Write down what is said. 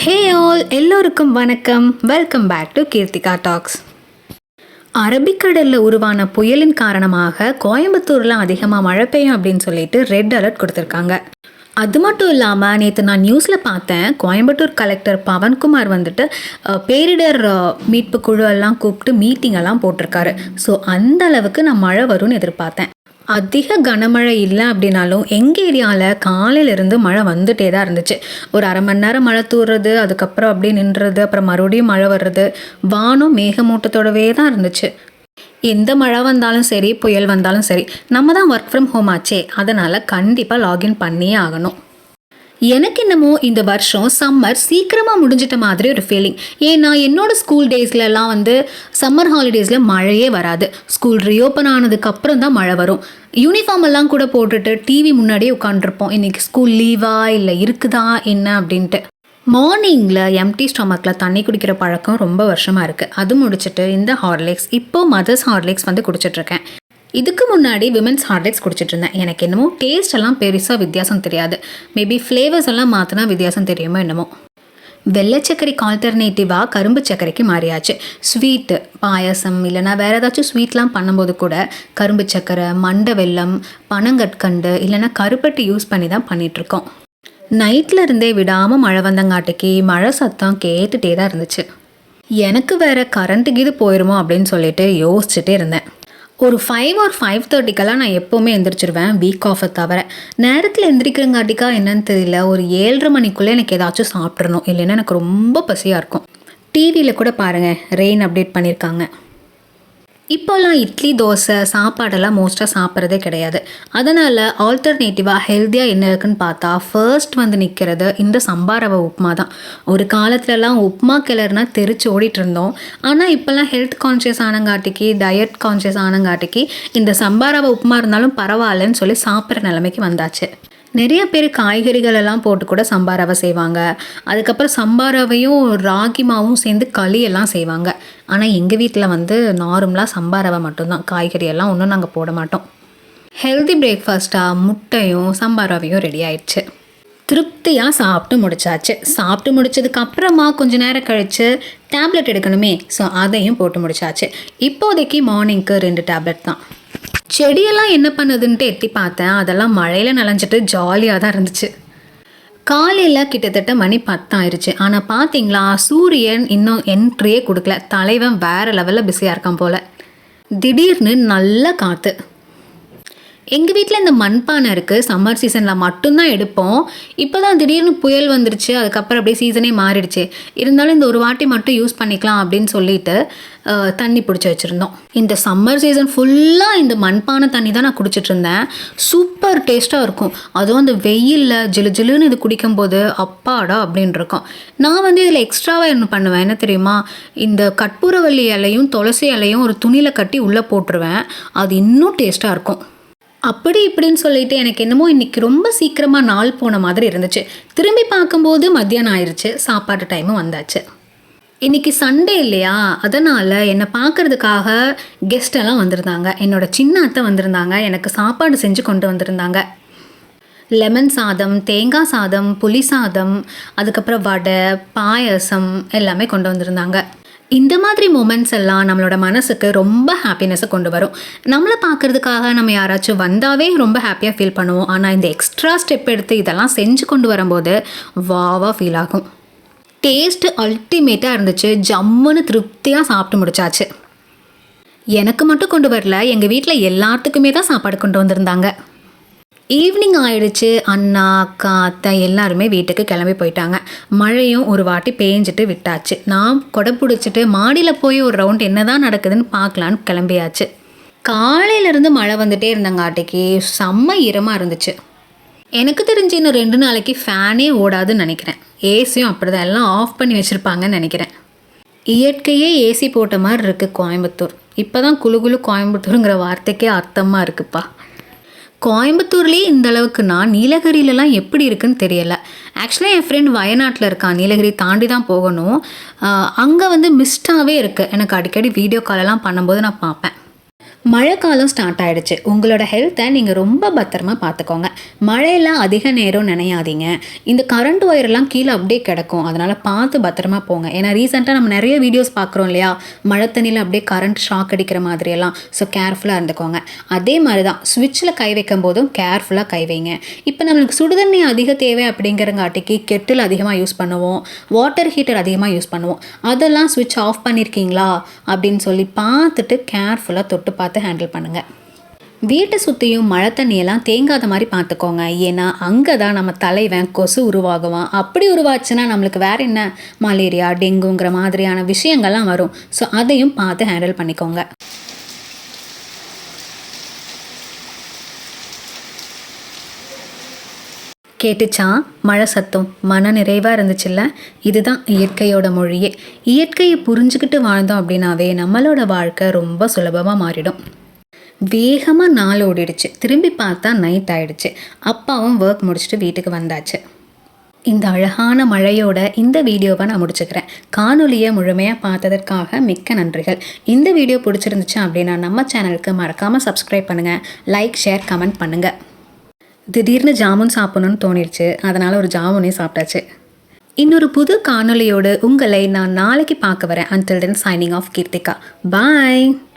ஹே all, எல்லோருக்கும் வணக்கம். Welcome back to Keerthika talks. அரபிக்கடலில் உருவான புயலின் காரணமாக கோயம்புத்தூரில் அதிகமாக மழை பெய்யும் அப்படின்னு சொல்லிட்டு ரெட் அலர்ட் கொடுத்துருக்காங்க. அது மட்டும் இல்லாமல் நேற்று நான் நியூஸில் பார்த்தேன், கோயம்புத்தூர் கலெக்டர் பவன்குமார் வந்துட்டு பேரிடர் மீட்பு குழு எல்லாம் கூப்பிட்டு மீட்டிங் எல்லாம் போட்டிருக்காரு. ஸோ அந்த அளவுக்கு நான் மழை வரும்னு எதிர்பார்த்தேன். அதிக கனமழை இல்லை அப்படின்னாலும் எங்கள் ஏரியாவில் காலையிலேருந்து மழை வந்துகிட்டே தான் இருந்துச்சு. ஒரு அரை மணி நேரம் மழை தூர்றது, அதுக்கப்புறம் அப்படியே நின்றுறது, அப்புறம் மறுபடியும் மழை வர்றது, வானம் மேகமூட்டத்தோடவே தான் இருந்துச்சு. எந்த மழை வந்தாலும் சரி, புயல் வந்தாலும் சரி, நம்ம தான் ஒர்க் ஃப்ரம் ஹோம் ஆச்சே, அதனால் கண்டிப்பாக லாகின் பண்ணியே ஆகணும். எனக்கு என்னமோ இந்த வருஷம் சம்மர் சீக்கிரமாக முடிஞ்சிட்ட மாதிரி ஒரு ஃபீலிங். ஏன்னா என்னோடய ஸ்கூல் டேஸ்லலாம் வந்து சம்மர் ஹாலிடேஸில் மழையே வராது. ஸ்கூல் ரீஓப்பன் ஆனதுக்கப்புறம் தான் மழை வரும். யூனிஃபார்ம் எல்லாம் கூட போட்டுட்டு டிவி முன்னாடியே உட்காந்துருப்போம், இன்றைக்கி ஸ்கூல் லீவா இல்லை இருக்குதா என்ன அப்படின்ட்டு. மார்னிங்கில் எம்டி ஸ்டொமக்கில் தண்ணி குடிக்கிற பழக்கம் ரொம்ப வருஷமாக இருக்குது. அது முடிச்சுட்டு இந்த ஹார்லிக்ஸ், இப்போது மதர்ஸ் ஹார்லிக்ஸ் வந்து குடிச்சிட்ருக்கேன். இதுக்கு முன்னாடி விமென்ஸ் ஹார்லிக்ஸ் குடிச்சிட்டு இருந்தேன். எனக்கு என்னமோ டேஸ்ட் எல்லாம் பெருசாக வித்தியாசம் தெரியாது. மேபி ஃப்ளேவர்ஸ் எல்லாம் மாற்றினா வித்தியாசம் தெரியுமோ என்னமோ. வெள்ளை சர்க்கரைக்கு ஆல்டர்னேட்டிவாக கரும்பு சர்க்கரைக்கு மாறியாச்சு. ஸ்வீட்டு பாயசம் இல்லைனா வேறு ஏதாச்சும் ஸ்வீட்லாம் பண்ணும்போது கூட கரும்பு சர்க்கரை, மண்டை வெல்லம், பனங்கற்கண்டு இல்லைனா கருப்பட்டி யூஸ் பண்ணி தான் பண்ணிகிட்ருக்கோம். நைட்டில் இருந்தே விடாமல் மழை வந்தங்காட்டிக்கு மழை சத்தம் கேட்டுகிட்டே தான் இருந்துச்சு. எனக்கு வேறு கரண்ட்டுக்கு இது போயிடுமோ அப்படின்னு சொல்லிட்டு யோசிச்சுட்டே இருந்தேன். ஒரு 5 or 5:30 நான் எப்போவுமே எந்திரிச்சிருவேன், வீக் ஆஃபை தவிர. நேரத்தில் எந்திரிக்கிறங்காட்டிக்கா என்னன்னு தெரியல, ஒரு 7:30 மணிக்குள்ளே எனக்கு ஏதாச்சும் சாப்பிட்றணும், இல்லைன்னா எனக்கு ரொம்ப பசியாக இருக்கும். டிவியில் கூட பாருங்கள், ரெயின் அப்டேட் பண்ணியிருக்காங்க. இப்போல்லாம் இட்லி தோசை சாப்பாடெல்லாம் மோஸ்ட்டாக சாப்பிட்றதே கிடையாது. அதனால் ஆல்டர்னேட்டிவாக ஹெல்த்தியாக என்ன இருக்குன்னு பார்த்தா ஃபர்ஸ்ட் வந்து நிற்கிறது இந்த சம்பாரவை உப்புமா தான். ஒரு காலத்துலலாம் உப்புமா கிளறுனா தெரிச்சு ஓடிட்டு இருந்தோம். ஆனால் இப்போல்லாம் ஹெல்த் கான்ஷியஸ் ஆனங்காட்டிக்கு, டயட் கான்ஷியஸ் ஆனங்காட்டிக்கு இந்த சம்பாரவை உப்புமா இருந்தாலும் பரவாயில்லன்னு சொல்லி சாப்பிட்ற நிலைமைக்கு வந்தாச்சு. நிறைய பேர் காய்கறிகள் எல்லாம் போட்டு கூட சம்பாரவை செய்வாங்க. அதுக்கப்புறம் சம்பாரவையும் ராகி மாவும் சேர்ந்து களியெல்லாம் செய்வாங்க. ஆனால் எங்கள் வீட்டில் வந்து நார்மலாக சம்பாரவை மட்டும்தான், காய்கறி எல்லாம் ஒன்றும் நாங்கள் போட மாட்டோம். ஹெல்தி பிரேக்ஃபாஸ்ட்டாக முட்டையும் சம்பாரவையும் ரெடி ஆயிடுச்சு. திருப்தியாக சாப்பிட்டு முடிச்சாச்சு. சாப்பிட்டு முடிச்சதுக்கப்புறமா கொஞ்சம் நேரம் கழித்து டேப்லெட் எடுக்கணுமே, ஸோ அதையும் போட்டு முடிச்சாச்சு. இப்போதைக்கு மார்னிங்க்கு 2 டேப்லெட் தான். செடியெல்லாம் என்ன பண்ணுதுன்ட்டு எட்டி பார்த்தேன். அதெல்லாம் மழையில் நனைஞ்சிட்டு ஜாலியாக தான் இருந்துச்சு. காலையில் கிட்டத்தட்ட மணி 10 ஆயிடுச்சு. ஆனால் பார்த்தீங்களா, சூரியன் இன்னும் என்ட்ரியே கொடுக்கல. தலைவன் வேறு லெவலில் பிஸியாக இருக்கான் போல். திடீர்னு நல்ல காற்று. எங்கள் வீட்டில் இந்த மண்பானை இருக்குது, சம்மர் சீசனில் மட்டும்தான் எடுப்போம். இப்போ தான் திடீர்னு புயல் வந்துருச்சு, அதுக்கப்புறம் அப்படியே சீசனே மாறிடுச்சு. இருந்தாலும் இந்த ஒரு வாட்டி மட்டும் யூஸ் பண்ணிக்கலாம் அப்படின்னு சொல்லிட்டு தண்ணி பிடிச்சி வச்சுருந்தோம். இந்த சம்மர் சீசன் ஃபுல்லாக இந்த மண்பானை தண்ணி தான் நான் குடிச்சிட்டு இருந்தேன். சூப்பர் டேஸ்ட்டாக இருக்கும். அதுவும் அந்த வெயிலில் ஜிலு ஜிலுன்னு இது குடிக்கும்போது அப்பாடா அப்படின்னு இருக்கும். நான் வந்து இதில் எக்ஸ்ட்ராவாக என்ன பண்ணுவேன் என்ன தெரியுமா, இந்த கற்பூரவள்ளி இலையும் துளசி இலையும் ஒரு துணியில் கட்டி உள்ளே போட்டுருவேன். அது இன்னும் டேஸ்ட்டாக இருக்கும். அப்படி இப்படின்னு சொல்லிட்டு எனக்கு என்னமோ இன்றைக்கி ரொம்ப சீக்கிரமாக நாள் போன மாதிரி இருந்துச்சு. திரும்பி பார்க்கும்போது மத்தியானம் ஆயிடுச்சு, சாப்பாட்டு டைமும் வந்தாச்சு. இன்றைக்கி சண்டே இல்லையா, அதனால் என்னை பார்க்குறதுக்காக கெஸ்டெல்லாம் வந்திருந்தாங்க. என்னோடய சின்ன அத்தை வந்திருந்தாங்க, எனக்கு சாப்பாடு செஞ்சு கொண்டு வந்திருந்தாங்க. லெமன் சாதம், தேங்காய் சாதம், புளி சாதம், அதுக்கப்புறம் வடை, பாயசம் எல்லாமே கொண்டு வந்திருந்தாங்க. இந்த மாதிரி மூமெண்ட்ஸ் எல்லாம் நம்மளோட மனசுக்கு ரொம்ப ஹாப்பினஸை கொண்டு வரும். நம்மளை பார்க்குறதுக்காக நம்ம யாராச்சும் வந்தாவே ரொம்ப ஹாப்பியாக ஃபீல் பண்ணுவோம். ஆனால் இந்த எக்ஸ்ட்ரா ஸ்டெப் எடுத்து இதெல்லாம் செஞ்சு கொண்டு வரும்போது வாவாக ஃபீல் ஆகும். டேஸ்ட்டு அல்டிமேட்டாக இருந்துச்சு. ஜம்முன்னு திருப்தியாக சாப்பிட்டு முடிச்சாச்சு. எனக்கு மட்டும் கொண்டு வரல, எங்கள் வீட்டில் எல்லாத்துக்குமே தான் சாப்பாடு கொண்டு வந்திருந்தாங்க. ஈவினிங் ஆயிடுச்சு. அண்ணா, அக்கா, அத்தை எல்லாருமே வீட்டுக்கு கிளம்பி போயிட்டாங்க. மழையும் ஒரு வாட்டி பேஞ்சிட்டு விட்டாச்சு. நான் கொடை பிடிச்சிட்டு மாடியில் போய் ஒரு ரவுண்ட் என்ன தான் நடக்குதுன்னு பார்க்கலான்னு கிளம்பியாச்சு. காலையிலேருந்து மழை வந்துட்டே இருந்தங்காட்டிக்கு செம்ம ஈரமாக இருந்துச்சு. எனக்கு தெரிஞ்சு இன்னும் 2 நாளைக்கு ஃபேனே ஓடாதுன்னு நினைக்கிறேன். ஏசியும் அப்படி தான், எல்லாம் ஆஃப் பண்ணி வச்சுருப்பாங்கன்னு நினைக்கிறேன். இயற்கையே ஏசி போட்ட மாதிரி இருக்குது கோயம்புத்தூர். இப்போ தான் குழு குழு கோயம்புத்தூருங்கிற வார்த்தைக்கே அர்த்தமாக இருக்குப்பா. கோயம்புத்தூர்லேயே இந்த அளவுக்குன்னா நீலகிரியிலலாம் எப்படி இருக்குன்னு தெரியலை. ஆக்சுவலாக என் ஃப்ரெண்ட் வயநாட்டில் இருக்கான், நீலகிரி தாண்டி தான் போகணும். அங்கே வந்து மிஸ்டாகவே இருக்குது. எனக்கு அடிக்கடி வீடியோ காலெல்லாம் பண்ணும்போது நான் பார்ப்பேன். மழைக்காலம் ஸ்டார்ட் ஆகிடுச்சு. உங்களோட ஹெல்த்தை நீங்கள் ரொம்ப பத்திரமா பார்த்துக்கோங்க. மழையெல்லாம் அதிக நேரம் நினையாதீங்க. இந்த கரண்ட் ஒயரெல்லாம் கீழே அப்படியே கிடக்கும். அதனால் பார்த்து பத்திரமா போங்க. ஏன்னா ரீசெண்டாக நம்ம நிறைய வீடியோஸ் பார்க்குறோம் இல்லையா, மழை தண்ணியில் அப்படியே கரண்ட் ஷாக் அடிக்கிற மாதிரியெல்லாம். ஸோ கேர்ஃபுல்லாக இருந்துக்கோங்க. அதே மாதிரி தான் ஸ்விட்சில் கை வைக்கும் போதும் கேர்ஃபுல்லாக கை வைங்க. இப்போ நம்மளுக்கு சுடுதண்ணி அதிக தேவை அப்படிங்கிறங்காட்டிக்கு கெட்டில் அதிகமாக யூஸ் பண்ணுவோம், வாட்டர் ஹீட்டர் அதிகமாக யூஸ் பண்ணுவோம். அதெல்லாம் ஸ்விட்ச் ஆஃப் பண்ணியிருக்கீங்களா அப்படின்னு சொல்லி பார்த்துட்டு கேர்ஃபுல்லாக தொட்டு பார்த்து ஹேண்டில் பண்ணுங்கள். வீட்டை சுற்றியும் மழை தண்ணியெல்லாம் தேங்காத மாதிரி பார்த்துக்கோங்க. ஏன்னா அங்கே தான் நம்ம தலைவன் கொசு உருவாகுவான். அப்படி உருவாச்சுன்னா நம்மளுக்கு வேறு என்ன மலேரியா, டெங்குங்கிற மாதிரியான விஷயங்கள்லாம் வரும். ஸோ அதையும் பார்த்து ஹேண்டில் பண்ணிக்கோங்க. கேட்டுச்சா மழை சத்தம்? மன நிறைவாக இருந்துச்சுல்ல? இதுதான் இயற்கையோட மொழியே. இயற்கையை புரிஞ்சுக்கிட்டு வாழ்ந்தோம் அப்படின்னாவே நம்மளோட வாழ்க்கை ரொம்ப சுலபமாக மாறிடும். வேகமாக நாள் ஓடிடுச்சு. திரும்பி பார்த்தா நைட் ஆகிடுச்சு. அப்பாவும் ஒர்க் முடிச்சுட்டு வீட்டுக்கு வந்தாச்சு. இந்த அழகான மழையோட இந்த வீடியோவை நான் முடிச்சுக்கிறேன். காணொலியை முழுமையாக பார்த்ததற்காக மிக்க நன்றிகள். இந்த வீடியோ பிடிச்சிருந்துச்சு அப்படின்னா நம்ம சேனலுக்கு மறக்காமல் சப்ஸ்கிரைப் பண்ணுங்கள், லைக், ஷேர், கமெண்ட் பண்ணுங்கள். திடீர்னு ஜாமுன் சாப்பிடணும்னு தோணிடுச்சு. அதனால் ஒரு ஜாமுனே சாப்பிட்டாச்சு. இன்னொரு புது காணொலியோடு உங்களை நான் நாளைக்கு பார்க்க வரேன். Until then, signing off, Keerthika. Bye.